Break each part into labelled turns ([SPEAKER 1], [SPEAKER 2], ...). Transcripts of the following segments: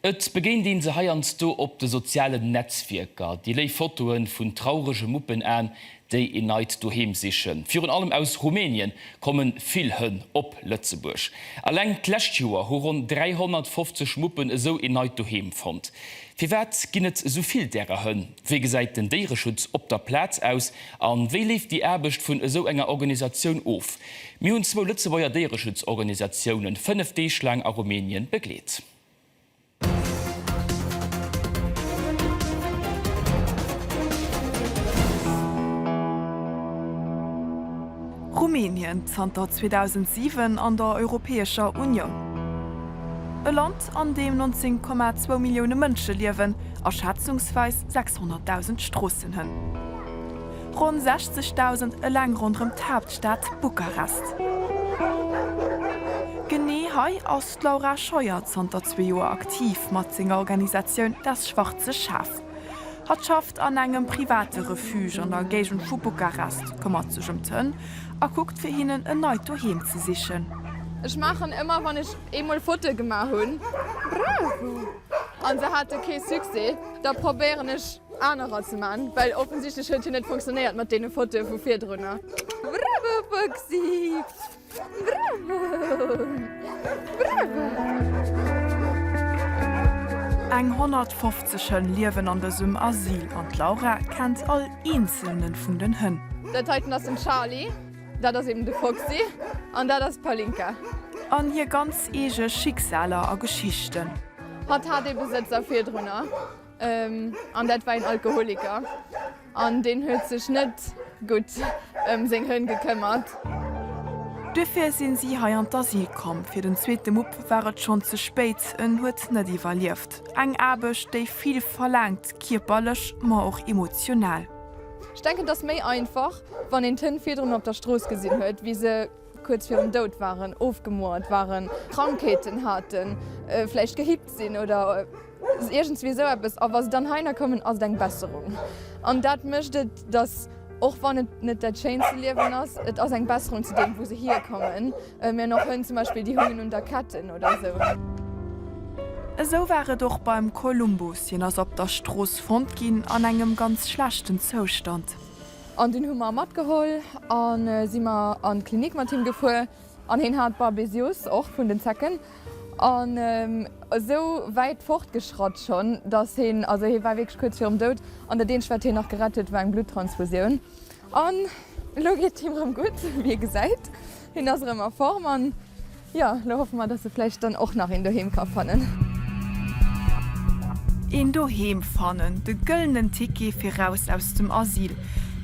[SPEAKER 1] Et beginn den se heierns do op de sozialen Netzwerker, die lei Fotoen vun traurige Muppen an, déi in Neid doheem sichen. Führen allem aus Rumänien kommen viel hën op Lützeburg. Allein Klächtjuer ho rund 350 Muppen so in Neid doheem fand. Fiwert ginnet soviel derer hën. Wege seit den Deereschutz op der Platz aus, an wie lief die Erbecht vun so enger Organisation of. Mi hun 2 Lützebauer Deereschutzorganisationen 5 D-Schlang a Rumänien begleet.
[SPEAKER 2] Rumänien zannter 2007 an der Europäischer Union. E Land, an dem 19,2 Millionen Mënsche liewen, a schätzungsweis 600.000 Strossen hunn. Rund 60.000 elang rundrem Hauptstadt Bukarest. Genee hai ass Laura Scheuer zannter 2 Joer aktiv mat senger Organisationun das Schwarze Schaf. Hat schafft an engem private Refuge an der Gegend vu Bukarest, kommmer zugem Tönn, a guckt fir hinnen en neu doheem ze sichen.
[SPEAKER 3] Ich mache immer, wenn ich einmal Foto gemacht habe. Bravo! Und sie hatte kein Success. Da probiere ich andere zu machen, weil offensichtlich hat es nicht funktioniert mit den Fotos von 4 drinnen. Bravo, Fuchsi! Bravo! Bravo!
[SPEAKER 2] Eng 150 Hën liewen an desem Asyl an Laura kennt all Einzelnen vun den Hën.
[SPEAKER 3] Das heißt, das ist Charlie, das ist eben der Fuchsi und das ist Palinka.
[SPEAKER 2] An hier ganz ege Schicksaler a Geschichten.
[SPEAKER 3] Hat die Besitzer 4 drinnen. Und das war ein Alkoholiker. Und den hat sich nicht gut seinen Hund gekümmert.
[SPEAKER 2] Dafür sind sie hier an d'Asyl gekommen. Für den zweiten Mupp war es schon zu spät und hat nicht überlebt. Eng Arbeit, die viel verlangt, körperlich, aber auch emotional.
[SPEAKER 3] Ich denke, das ist mehr einfach, wenn ein Kind 4 auf der Straße gesehen hat, wie sie kurz vor dem Tod waren, aufgemordet waren, Krankheiten hatten, vielleicht gehippt sind oder irgendwie so etwas. Aber was dann herkommen als eine Besserung. Und das möchte, dass auch wenn es nicht das schönste Leben ist, es als eine Besserung zu dem, wo sie hier kommen. Wir noch hören zum Beispiel die Hunde und die Katzen oder so.
[SPEAKER 2] So wäre doch beim Kolumbus, als ob der Straße fand ging, an einem ganz schlechten Zustand.
[SPEAKER 3] Und den haben wir mitgeholt und sind wir an die Klinik mit ihm gefahren. Und ihn hat Barbesius, auch von den Zecken. Und so weit fortgeschritten schon, dass er war wirklich kurz vor dem Tod. Und der Dienst wird noch gerettet wegen Bluttransfusion. Und lo geht ihm gut, wie gesagt. In unserer Form. Und ja, lo hoffen wir, dass er vielleicht dann auch nach in daheim kann fahren.
[SPEAKER 2] In daheim fahren, de güldenen Ticket für raus aus dem Asyl.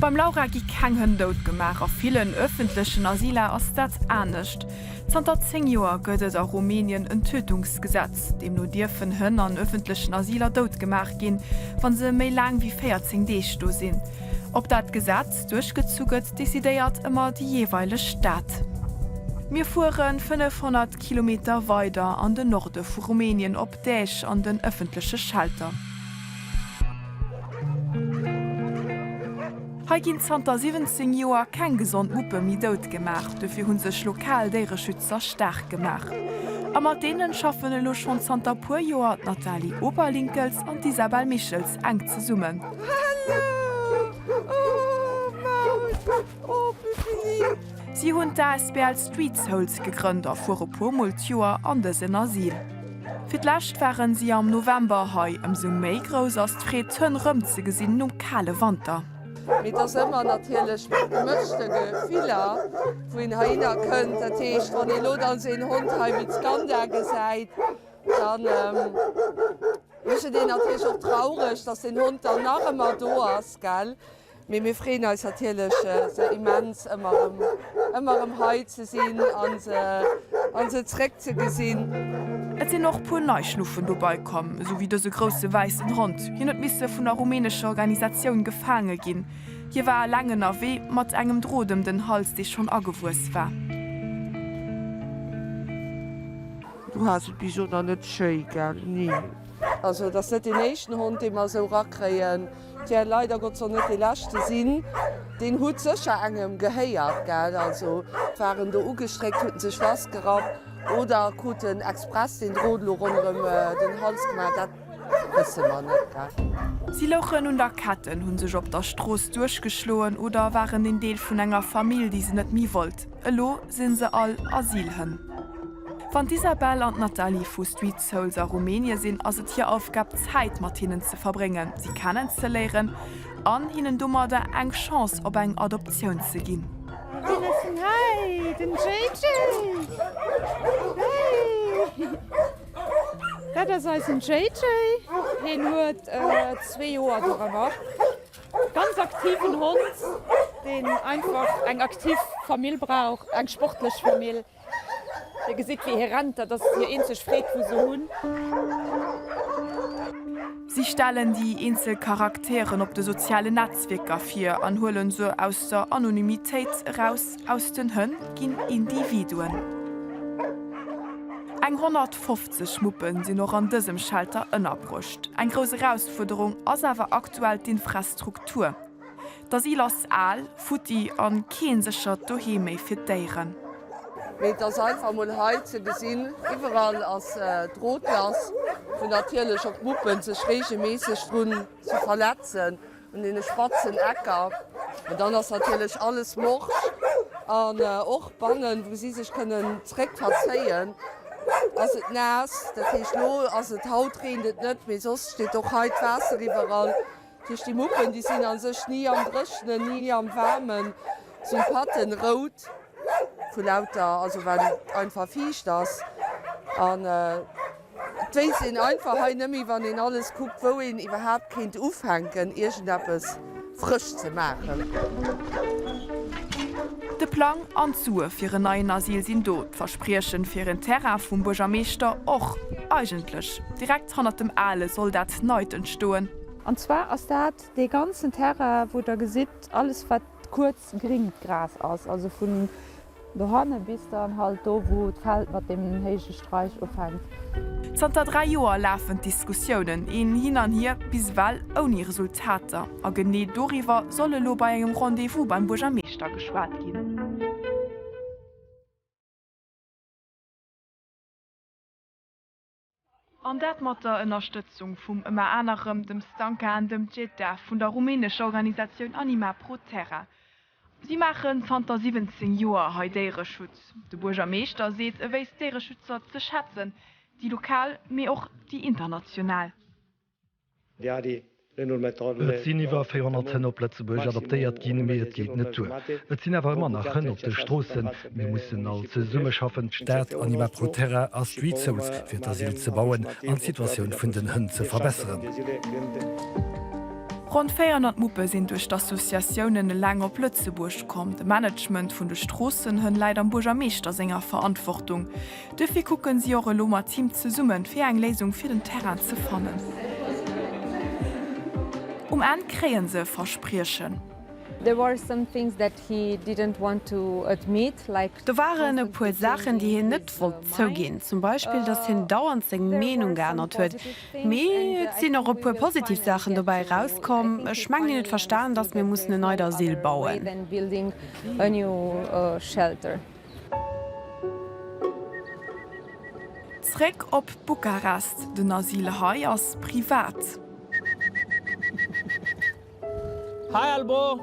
[SPEAKER 2] Beim Laura gi kein Hündot gemacht, auf vielen öffentlichen Asyler ist das ernst. Seit 10 Jahren gibt es in Rumänien ein Tötungsgesetz, dem nur dürfen Hünder an öffentlichen Asyler tot gemacht gehen, wenn sie mehr lang wie 14 Tage da sind. Ob das Gesetz durchgezogen wird, dezidiert immer die jeweilige Stadt. Wir fuhren 500 Kilometer weiter an den Norden von Rumänien op Däch an den öffentlichen Schalter. Hier gin 17 Joer kein gesund Muppe mi dot gemacht, dafür hun sech lokal Deereschützer stark gemacht. Aber denen schaffen lo schon Santa pur Joer Natalie Oberlinkels und Isabel Michels eng zu summen.
[SPEAKER 3] Hallo! Oh, Maus! Oh, Baby!
[SPEAKER 2] Sie hun da SPL Streetsholz gegründet vor pur Multjoer an den Asyl. Fürlächt waren sie am November hei so méi groß as d'Fred hunn rëm ze gesinn kahle Wander.
[SPEAKER 4] Mit das immer natürlich gemischte Gefühle, wo ihn hinein könnt. Das heißt, wenn ihr Leute an seinen Hund mit Skandal seid, dann ist es natürlich auch traurig, dass den Hund dann nachher immer da ist, gell? Wir freuen uns natürlich so immens, immer im Heu zu sehen und sie zurück zu sehen.
[SPEAKER 2] Es sind noch pur Neuschnuffen vorbeikommen, so wie diese große weißen Hund. Hier musste von einer rumänischen Organisation gefangen gehen. Hier war ein langer Weg mit einem Draht um den Hals, der schon angewusst war.
[SPEAKER 4] Du hast es bis noch nicht schön, gell? Nie. Also das ist nicht den nächsten Hund, den wir so rankriegen. Der leider Gott so nicht die letzte sind. Den Hut sicher engem geheiert, gell? Also waren da angestreckt, hatten sich festgerappt. oder guten Express den Rodlo rund den Hals gemacht, das wissen wir nicht. Gell?
[SPEAKER 2] Sie lochen und der Katten hunn sech op der Stroos durchgeschloen oder waren den Deel vun enger Familie, die se net mi wollt. Elo sinn se all Asyl hën. Van Isabel und Natalie vu Street Souls a Rumänien sinn ass et hier aufgab Zeit Martinen ze verbringen, sie kennen ze leeren, an hinnen dummer der eng Chance op eng Adoption ze ginn.
[SPEAKER 5] Hey, den JJ! Hey! Das ist ein JJ, den hat 2 Jahre gemacht. Ganz aktiven Hund, den einfach eine aktive Familie braucht, eine sportliche Familie. Der sieht wie heran, dass hier ähnlich fragt wie so Hund.
[SPEAKER 2] Sie stellen die Einzelcharakteren op de soziale Netzwerker fir an holen so aus der Anonymität raus aus den Hën ginn Individuen. Eg 150 Muppen sind noch an diesem Schalter ënnerbrucht. Eg grosse Herausforderung ass awer aktuell d'Infrastruktur. Das Ilas Aal, Futti an Keensecher Dohemei fir Déieren.
[SPEAKER 4] Das einfach mal heute gesehen, überall als Drohtglas für natürlich auch Muppen sich regelmäßig zu verletzen und in den schwarzen Äcker. Und dann ist natürlich alles morsch und auch Bangen, wo sie sich können direkt verzeihen. Als es nass, das ist nur, als es Haut regnet nicht mehr, sonst steht doch heute Wasser überall. Die Muppen, die sind an sich nie am Brüsten, nie am Wärmen, sind pattenrot. Von lauter, also wenn einfach fisch das. Und die sind einfach nicht mehr, wenn ihn alles guckt, wo ihn überhaupt kein aufhängen, irgendetwas frisch zu machen.
[SPEAKER 2] De Plan an Sue fir een neuen Asyl sinn dot, verspriechen fir en Terra vum Burgermeester och eigentlich. Direkt hanner dem Aale soll dat neut entstoen.
[SPEAKER 5] Und zwar aus dat de ganzen Terra, wo der gesit alles wat kurz Gras aus, also von der Hanne bis dann halt do, wo d'Feld mat dem heege Streich aufhängt.
[SPEAKER 2] Zter 3 Joer lafen Diskussionen en hin an hier bis well oni Resultater. A gené doriwer solle lo bei engem Rendevous beim Burgermeester geschwaart ginn. An dat mat der Unterstützung vum ëmmer anderem dem Stanka an dem Jeddah vun der rumänesche Organisation Anima Pro Terra. Sie machen 17 Joer heidéiere Schutz. De Burgermeester seet ewéi dere Schützer ze schätzen, die lokal mé och die international.
[SPEAKER 6] Et sinn iwwer 400 op Plätzeburg adaptéiert ginn méi et giet net toe. Et sinn awer immer nach hënn op de Strossen, mé mussssen als ze Summe schaffen, Staat Anima Pro Terra a Street Souls fir d'Asyl ze bauen, an d'Situatioun vun den Hënn ze verbesseren.
[SPEAKER 2] Rund 400 Muppe sind durch d'Assoziatiounen lang op Lützeburg kom. De Management vun de Strossen hunn leider am Burgermeester senger Verantwortung. Dëfir kucken sie eure Lommer Team ze summen fir eng Lesung fir den Terran ze fannen. En kreien se verspriechen.
[SPEAKER 3] There were some things that he didn't want to admit, like
[SPEAKER 7] da waren e puer Sachen, die hin net wollt zougin. Zum Beispiel, dass hin dauernd seg Menung geändert huet. Me sinn noch e puer positiv Sachen dabei rauskommen. Ech mag net verstaan, dass wir mussssen e neuer Asyl bauen.
[SPEAKER 3] Building a new shelter.
[SPEAKER 2] Zréck op Bukarest, den Asylhai ass privat.
[SPEAKER 8] Hi Albo!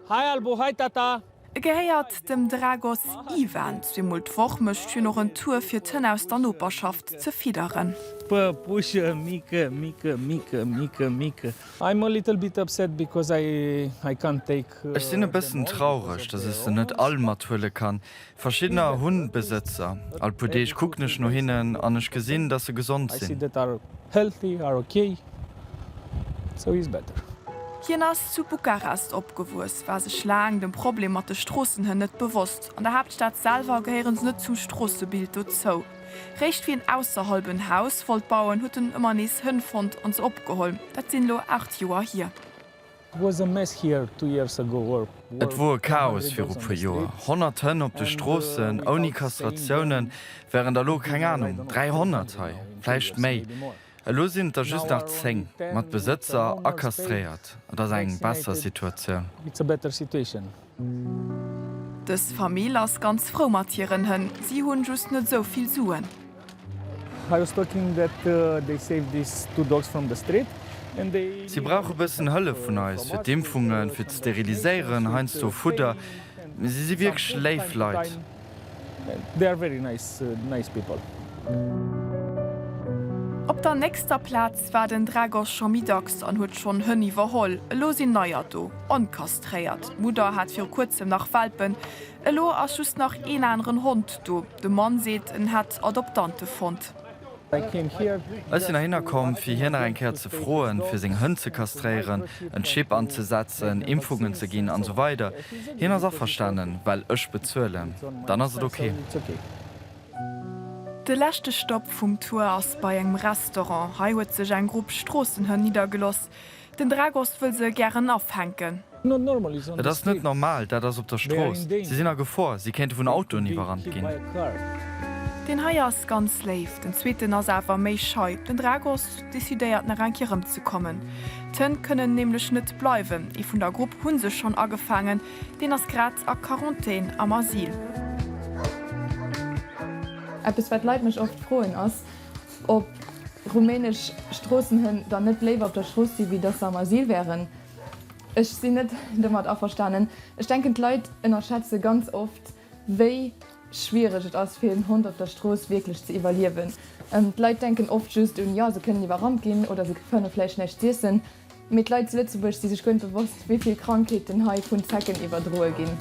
[SPEAKER 8] Hi Albo, hi Tata!
[SPEAKER 2] Gehéiert dem Dragos Ivan, dem multwoch mëcht fir noch en Tour fir d'Hënn aus der Noperschaft ze fiederen.
[SPEAKER 8] Pusche, Mike. I'm a little bit upset because I can't take...
[SPEAKER 9] Ich bin ein bisschen traurig, dass ich sie nicht all matwille kann. Verschiedene Hundbesitzer. Alpode ich guck nicht nur hin und ich gesehen, dass sie gesund
[SPEAKER 8] I see
[SPEAKER 9] sind.
[SPEAKER 8] that are healthy, are okay. So it's better.
[SPEAKER 2] Hien ass zu Bukarest opgewus, war se schlagen dem Problem mat de Strossen hën net bewusst. An der Hauptstadt Salva geheieren net zum Strossebild zo. Recht wie en ausserhalben Haus wollt bauen hueten ëmmer nees hënfond ons opgeholm. Dat sinn lo 8 Joer hier.
[SPEAKER 8] It was a mess here 2 years ago.
[SPEAKER 9] Et war Chaos für ein Jahr. 100 Tonnen auf den Straßen, ohne Kastrationen, während da lo keine Ahnung, 300 Hei, vielleicht mehr. Lo sind da just nach 10, mit Besitzer akastriert. Das ist eine bessere Situation.
[SPEAKER 8] It's a better situation.
[SPEAKER 2] Das Familie ist ganz froh mit ihren Hunden. Sie haben just nicht so viel Suchen.
[SPEAKER 8] I was talking that they saved these 2 dogs from the street.
[SPEAKER 9] Sie brauchen bisschen Hölle von uns für die Impfungen, für das Sterilisieren, heinz so Futter. Sie sind wirklich Schleifleute.
[SPEAKER 8] They are very nice people.
[SPEAKER 2] Op der nächster Platz war den Dragos schon mittags an huet schon hënn iwwerholl. Lo sinn neier do, onkastréiert. Mutter hat fir kurzem nach Walpen. Lo ass just nach een anderen Hund do. De Mann seet en hat Adoptante fand.
[SPEAKER 9] Als sie hinkom, fir hin einkehr ze froen, fir seg Hën ze kastreieren, en Chip anzusetzen, Impfungen ze ginn an so weiter. Hin as verstanden, weil ech bezuelen. Dann as het okay.
[SPEAKER 2] De lächte Stopp vum Tour ass bei engem Restaurant ha huet sech eng Grupp Strossenhën niedergeloss. Den Dragos will se gern aufhängen.
[SPEAKER 9] Das ist net normal, da das op der Stroß. Sie sind a gevor, sie kennt vun Auto nie warrand gin.
[SPEAKER 2] Den Haiier ist ganz leif, den zweiten ass awer méi scheu. Den Dragos desideiert nach Rankierem zu kommen. Tën können nämlich net bleiwen. I vun der Gruppe hunn sech schon angefangen, den ass grad a Quarantäne am Asyl.
[SPEAKER 3] Etwas, was Leute mich oft freuen, ist, ob rumänisch Straßen dann nicht leben auf der Straße, wie das am Asyl wären. Ich sehe nicht damit auch verstanden. Ich denke, die Leute unterschätzen ganz oft, wie schwierig es ist, für einen Hund auf der Straße wirklich zu evaluieren. Die Leute denken oft just, ja, sie können lieber rangehen oder sie können vielleicht nicht essen. Mit Leuten zu Lützeburg sind sich bewusst, wie viele Krankheiten von Zecken überdrohen gehen.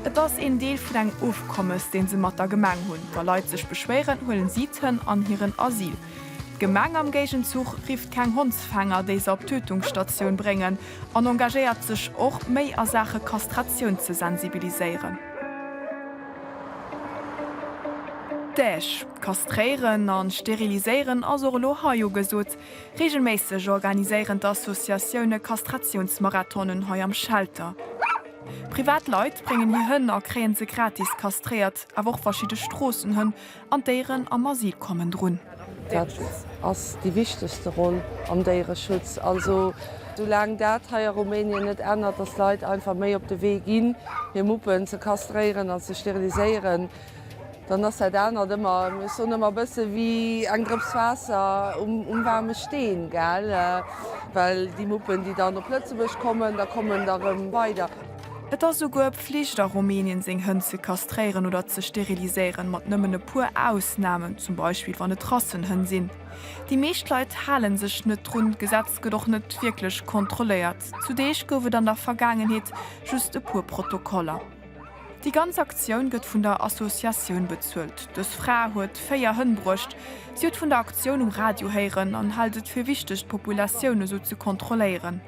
[SPEAKER 2] Et ass en Deel vun eng Ofkommes, den se mat der Gemeng hunn. Wa Leiit sech beschweren, hullen Sieten an hireieren Asyl. Gemeng am Gegenzug rift keng Hundsfänger, déi se op Tötungsstationun brengen, an engagéiert sech och méi a Sache Kastratioun ze sensibiliseieren. Däch, kastréieren an steriliseieren as lo haio gesot. Regelméisseg organiséieren d'Assoziatioune Kastrationsmarathonen hei am Schalter. Privatleit bringen hier Hënn a kreen se gratis kastriert, a woch verschiedene Strossenhën an deieren am Asyl kommen drun.
[SPEAKER 4] Dat ass die wichtigste Rolle an deiere Schutz. Also solange dat hier Rumänien net ändert, dass Leiit einfach méi op de Weg gin, hier Muppen ze kastrieren an ze steriliseieren, dann ass ännert immer so immer bësse wie eng Gripswasser warme steen ge, weil die Muppen, die dann op Lützeburg kommen, da kommen darum weiter.
[SPEAKER 2] Et as so goer Pflicht der Rumänien seg Hënn ze kastrieren oder ze steriliseieren mat nëmmen e puer Ausnahmen, zum Beispiel wann et Rassenhën sinn. Die Meeschtleit halen sech net rund Gesetz gedoch net wirklich kontrolliert. Zudeich goufet an der Vergangenheet just e puer Protokoller. Die ganze Aktion gëtt vun der Assoziatioun bezuelt. Das Fra huet 4 Hënn brucht. Sie huet vun der Aktion Radio heieren an haltet fir wichtig Populationioune so zu kontrollieren.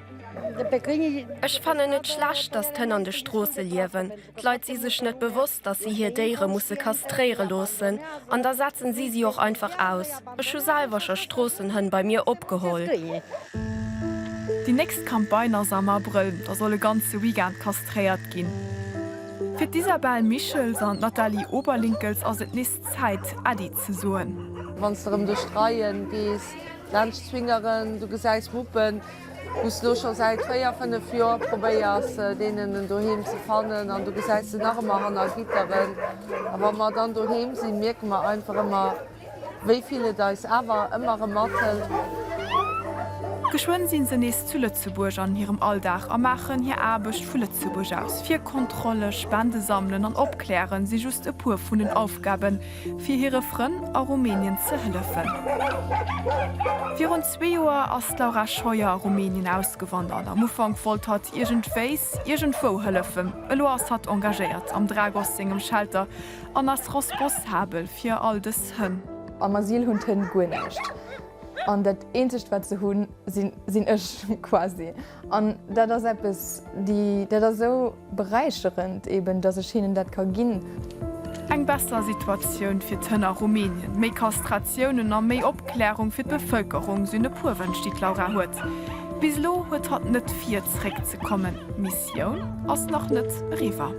[SPEAKER 10] Ech fanne net schlacht, dat Tënn an de Strosse liewen. D'Leit si sech net bewusst, dat sie hier Deere musse kastréere losen, an da satzen sie auch einfach aus. Ech salwercher Strossenhën bei mir opgeholt.
[SPEAKER 2] Die nächst Kampagne am April, da solle ganze Weekend kastréiert gin. Für Isabel Michels und Nathalie Oberlinkels ass et nist Zeit, Adi zu suchen.
[SPEAKER 4] Wenn du streien gehst, Landschwingeren, du gesäist Muppen, musst du schon seit 4-5 Jahren probieren, denen daheim zu fangen. Und du gesäist nach immer an der Gitarren. Aber wenn wir dann daheim sind, merken wir einfach immer, wie viele da ist, aber immer ein Mattel.
[SPEAKER 2] Geschwoen sinn se nees zu Lützeburg an hirem Alldach a machen hier abecht vu Lützeburg aus. 4 Kontrolle, Spende sammeln an opklären si just e puer vun den Aufgaben fir hire Fën a Rumänien ze hëllefen. Fi rund 2 Joer ass Laura Scheuer a Rumänien ausgewandert. Am Ufang volt hat Irgentweis Irgentwo hëllefen. Elo ass hat engagéiert am Dragos singem Schalter an ass responsabel fir all des Hënn.
[SPEAKER 3] Am Asyl hunn hën gonecht. Und das Einzige, was sie haben, sind ich quasi. Und das ist etwas, das so bereichernd, eben, dass ich ihnen das geben kann.
[SPEAKER 2] Eine bessere Situation für die Rumänien. Mehr Kastrationen und mehr Aufklärung für die Bevölkerung sind ein paar Wünsche, die Laura hat. Bislang hat nicht viel zurückzukommen. Mission ist noch nicht Riva.